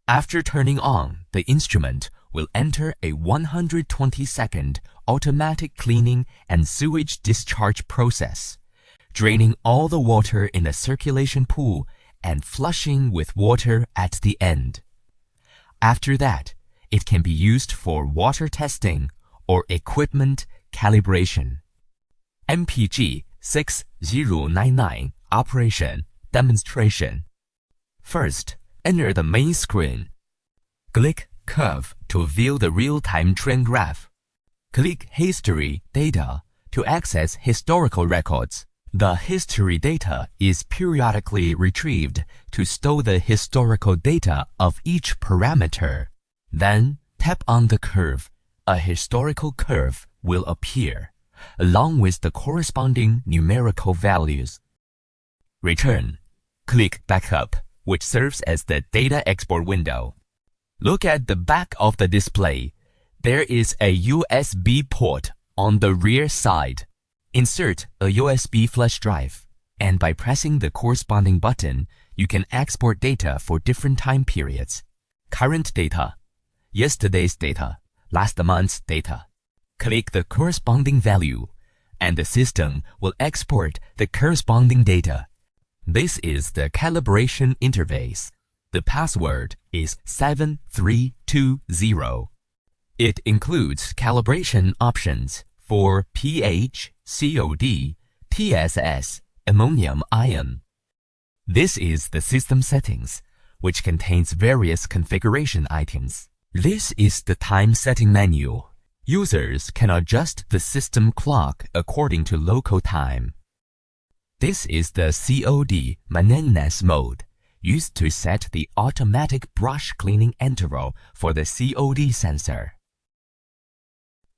After turning on, the instrument will enter a 120-second automatic cleaning and sewage discharge process, draining all the water in the circulation pool and flushing with water at the end. After that, it can be used for water testing or equipment calibration. MPG-6099 Operation Demonstration. First, enter the main screen. Click Curve to view the real-time trend graph. Click History Data to access historical records. The history data is periodically retrieved to store the historical data of each parameter. Then, tap on the curve. A historical curve will appear, along with the corresponding numerical values. Return. Click Backup, which serves as the data export window. Look at the back of the display. There is a USB port on the rear side. Insert a USB flash drive, and by pressing the corresponding button, you can export data for different time periods. Current data, yesterday's data, last month's data. Click the corresponding value, and the system will export the corresponding data. This is the calibration interface. The password is 7320. It includes calibration options for pH, COD, TSS, ammonium ion. This is the system settings, which contains various configuration items. This is the time setting menu. Users can adjust the system clock according to local time. This is the COD maintenance mode, used to set the automatic brush cleaning interval for the COD sensor.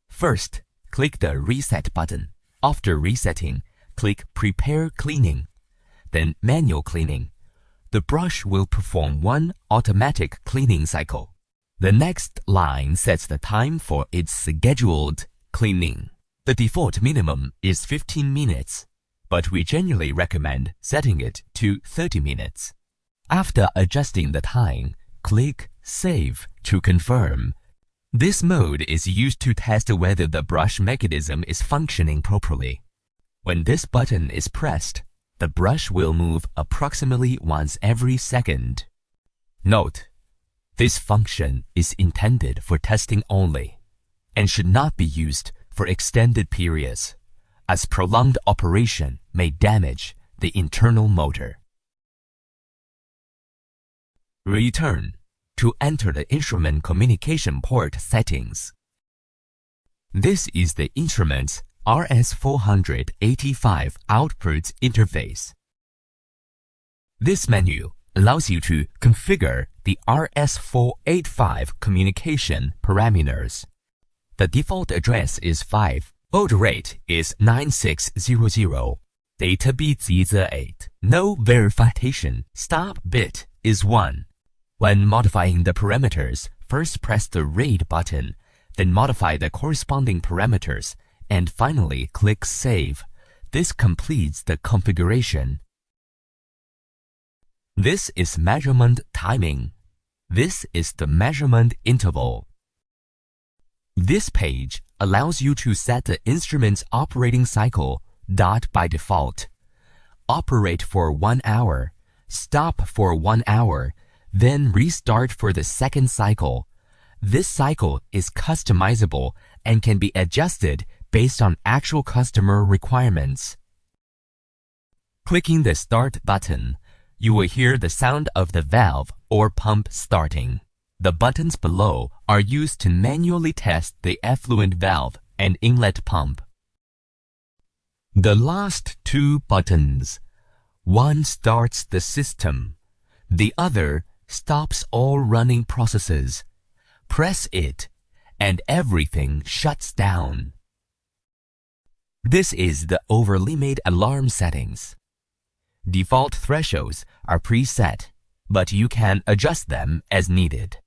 First, click the Reset button. After resetting, click Prepare Cleaning, then Manual Cleaning. The brush will perform one automatic cleaning cycle. The next line sets the time for its scheduled cleaning. The default minimum is 15 minutes, but we generally recommend setting it to 30 minutes. After adjusting the time, click Save to confirm. This mode is used to test whether the brush mechanism is functioning properly. When this button is pressed, the brush will move approximately once every second. Note: this function is intended for testing only and should not be used for extended periods, as prolonged operation may damage the internal motor. Return to enter the instrument communication port settings. This is the instrument's RS485 output interface. This menu allows you to configure the RS485 communication parameters. The default address is 5. Baud rate is 9600. Data bits is 8. No verification. Stop bit is 1. When modifying the parameters, first press the Read button, then modify the corresponding parameters, and finally click Save. This completes the configuration. This is measurement timing. This is the measurement interval. This page allows you to set the instrument's operating cycle dot by default. Operate for 1 hour, stop for 1 hour, then restart for the second cycle. This cycle is customizable and can be adjusted based on actual customer requirements. Clicking the Start button, you will hear the sound of the valve or pump starting. The buttons below are used to manually test the effluent valve and inlet pump. The last two buttons, one starts the system, the other stops all running processes. Press it, and everything shuts down. This is the over-limit alarm settings. Default thresholds are preset, but you can adjust them as needed.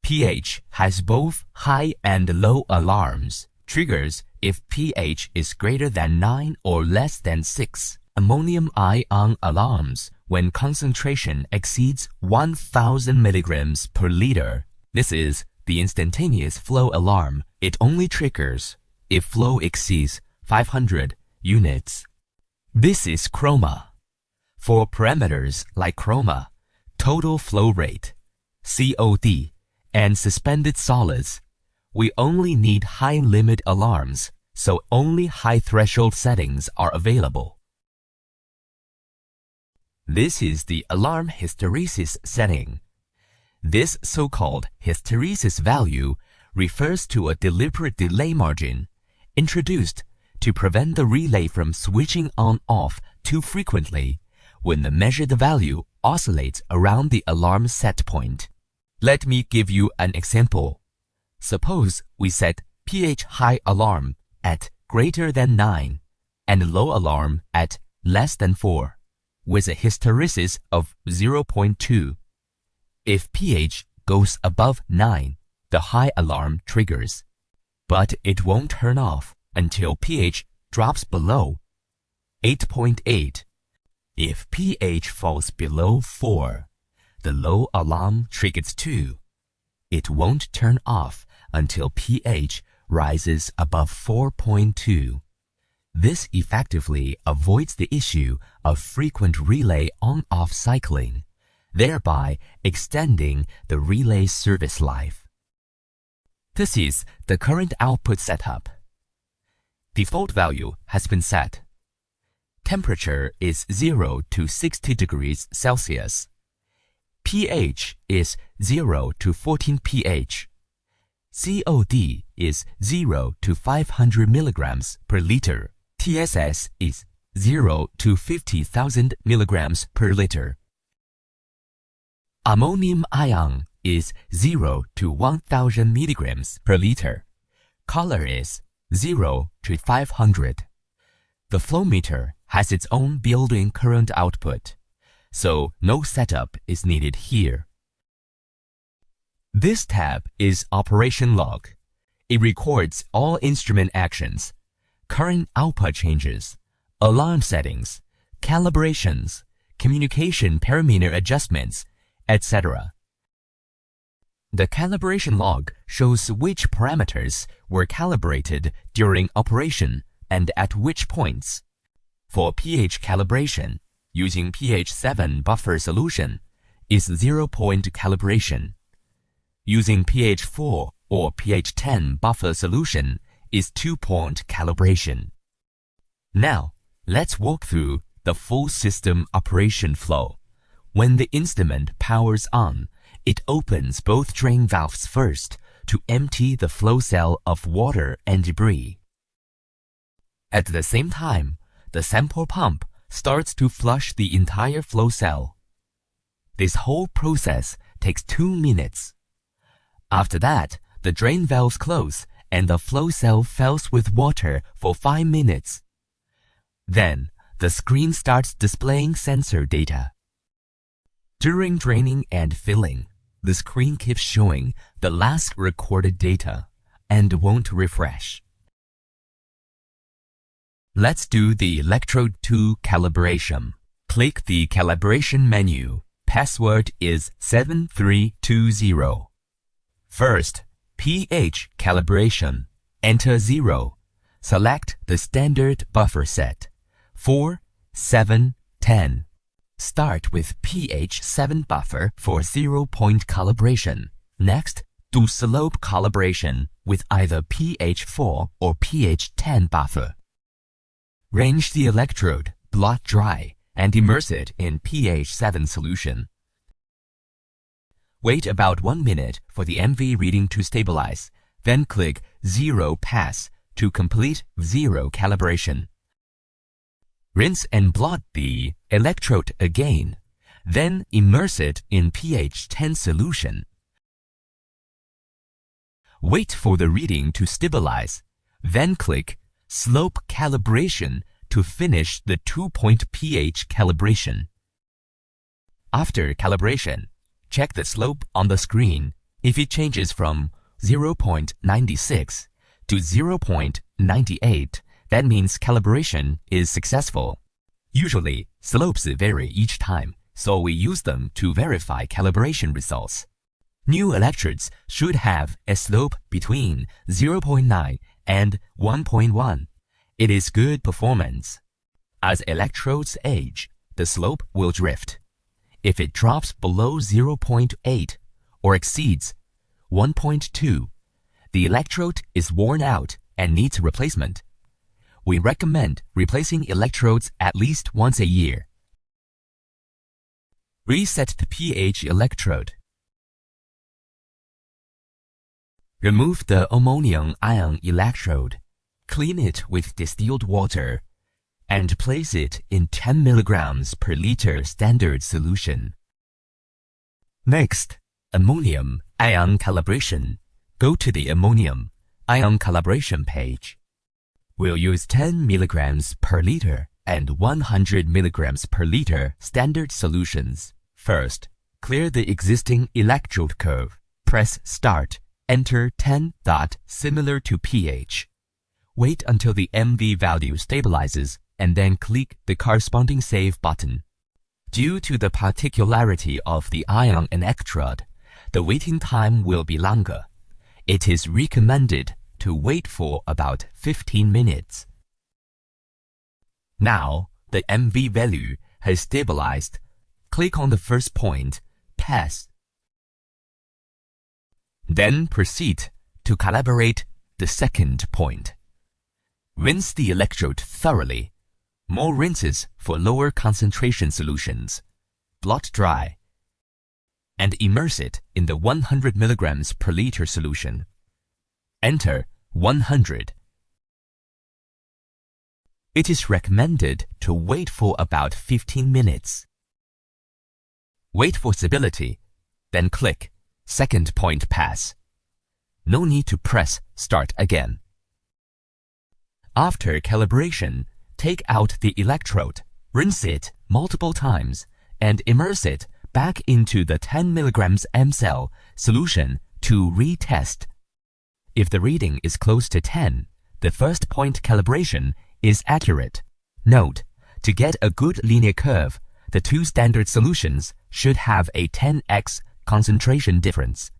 pH has both high and low alarms. Triggers if pH is greater than 9 or less than 6. ammonium ion alarms when concentration exceeds 1000 milligrams per liter. This is the instantaneous flow alarm. It only triggers if flow exceeds 500 units. This is chroma. For parameters like chroma, total flow rate, COD, and suspended solids, we only need high limit alarms, so only high threshold settings are available. This is the alarm hysteresis setting. This so-called hysteresis value refers to a deliberate delay margin introduced to prevent the relay from switching on-off too frequently when the measured value oscillates around the alarm set point. Let me give you an example. Suppose we set pH high alarm at greater than 9 and low alarm at less than 4 with a hysteresis of 0.2. If pH goes above 9, the high alarm triggers, but it won't turn off until pH drops below 8.8. If pH falls below 4, the low alarm triggers too. It won't turn off until pH rises above 4.2. This effectively avoids the issue of frequent relay on-off cycling, thereby extending the relay service life. This is the current output setup. Default value has been set. Temperature is 0 to 60 degrees Celsius. pH is 0 to 14 pH. COD is 0 to 500 milligrams per liter. TSS is 0 to 50,000 milligrams per liter. Ammonium ion is 0 to 1000 milligrams per liter. Color is 0 to 500. The flow meter has its own built-in current output, so no setup is needed here. This tab is Operation Log. It records all instrument actions, current output changes, alarm settings, calibrations, communication parameter adjustments, etc. The calibration log shows which parameters were calibrated during operation and at which points. For pH calibration, using pH 7 buffer solution is 0-point calibration. Using pH 4 or pH 10 buffer solution is 2-point calibration. Now, let's walk through the full system operation flow. When the instrument powers on, it opens both drain valves first to empty the flow cell of water and debris. At the same time, the sample pump starts to flush the entire flow cell. This whole process takes 2 minutes. After that, the drain valves close and the flow cell fills with water for 5 minutes. Then, the screen starts displaying sensor data. During draining and filling, the screen keeps showing the last recorded data and won't refresh. Let's do the electrode 2 calibration. Click the calibration menu. Password is 7320. First, pH calibration. Enter 0. Select the standard buffer set. 4, 7, 10. Start with pH 7 buffer for 0-point calibration. Next, do slope calibration with either pH 4 or pH 10 buffer. Range the electrode, blot dry, and immerse it in pH 7 solution. Wait about 1 minute for the MV reading to stabilize, then click 0 pass to complete 0 calibration. Rinse and blot the electrode again, then immerse it in pH 10 solution. Wait for the reading to stabilize, then click Slope Calibration to finish the 2-point pH calibration. After calibration, check the slope on the screen. If it changes from 0.96 to 0.98, that means calibration is successful. Usually, slopes vary each time, so we use them to verify calibration results. New electrodes should have a slope between 0.9 and 1.1. It is good performance. As electrodes age, the slope will drift. If it drops below 0.8 or exceeds 1.2, the electrode is worn out and needs replacement. We recommend replacing electrodes at least once a year. Reset the pH electrode. Remove the ammonium-ion electrode. Clean it with distilled water and place it in 10 mg per liter standard solution. Next, ammonium-ion calibration. Go to the ammonium-ion calibration page. We'll use 10 mg per liter and 100 mg per liter standard solutions. First, clear the existing electrode curve. Press Start. Enter 10 dot similar to pH. Wait until the MV value stabilizes and then click the corresponding Save button. Due to the particularity of the ion electrode, the waiting time will be longer. It is recommended to wait for about 15 minutes. Now, the MV value has stabilized. Click on the first point, Pass. Then proceed to calibrate the second point. Rinse the electrode thoroughly. More rinses for lower concentration solutions. Blot dry and immerse it in the 100 mg per liter solution. Enter 100. It is recommended to wait for about 15 minutes. Wait for stability, then click Second point pass. No need to press Start again. After calibration, take out the electrode, rinse it multiple times, and immerse it back into the 10 mg mCell solution to retest. If the reading is close to 10, the first point calibration is accurate. Note, to get a good linear curve, the two standard solutions should have a 10x concentration difference.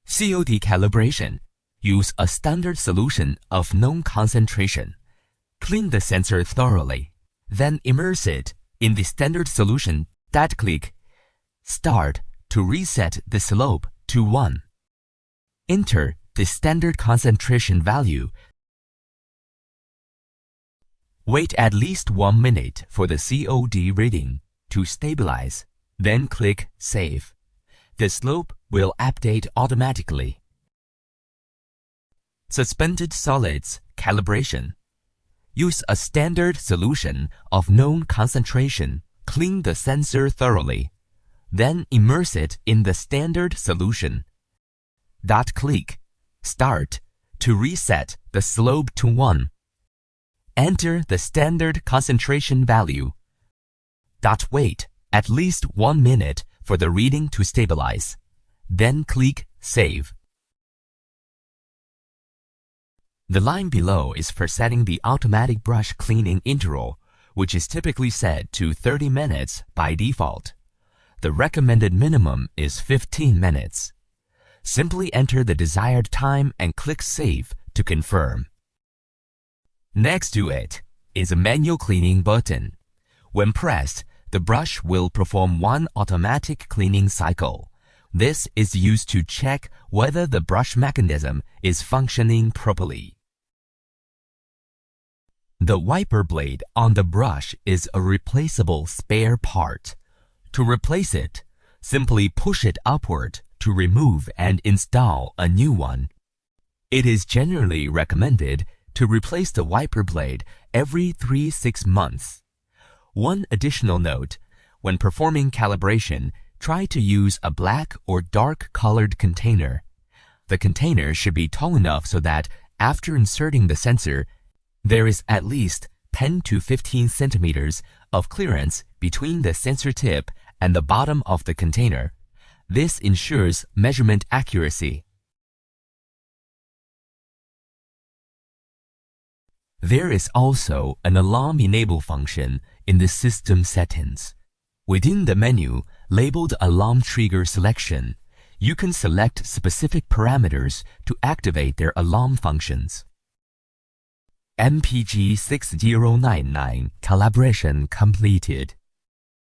COD calibration. Use a standard solution of known concentration. Clean the sensor thoroughly. Then immerse it in the standard solution. Click Start to reset the slope to 1. Enter the standard concentration value. Wait at least 1 minute for the COD reading to stabilize. Then click Save. The slope will update automatically. Suspended solids calibration. Use a standard solution of known concentration. Clean the sensor thoroughly. Then immerse it in the standard solution. Click Start to reset the slope to 1. Enter the standard concentration value. Wait at least 1 minute for the reading to stabilize. Then click Save. The line below is for setting the automatic brush cleaning interval, which is typically set to 30 minutes by default. The recommended minimum is 15 minutes. Simply enter the desired time and click Save to confirm. Next to it is a manual cleaning button. When pressed, the brush will perform one automatic cleaning cycle. This is used to check whether the brush mechanism is functioning properly. The wiper blade on the brush is a replaceable spare part. To replace it, simply push it upward to remove and install a new one. It is generally recommended to replace the wiper blade every 3-6 months. One additional note, when performing calibration, try to use a black or dark colored container. The container should be tall enough so that after inserting the sensor, there is at least 10 to 15 centimeters of clearance between the sensor tip and the bottom of the container. This ensures measurement accuracy. There is also an alarm enable function in the System Settings. Within the menu labeled Alarm Trigger Selection, you can select specific parameters to activate their alarm functions. MPG-6099 calibration completed.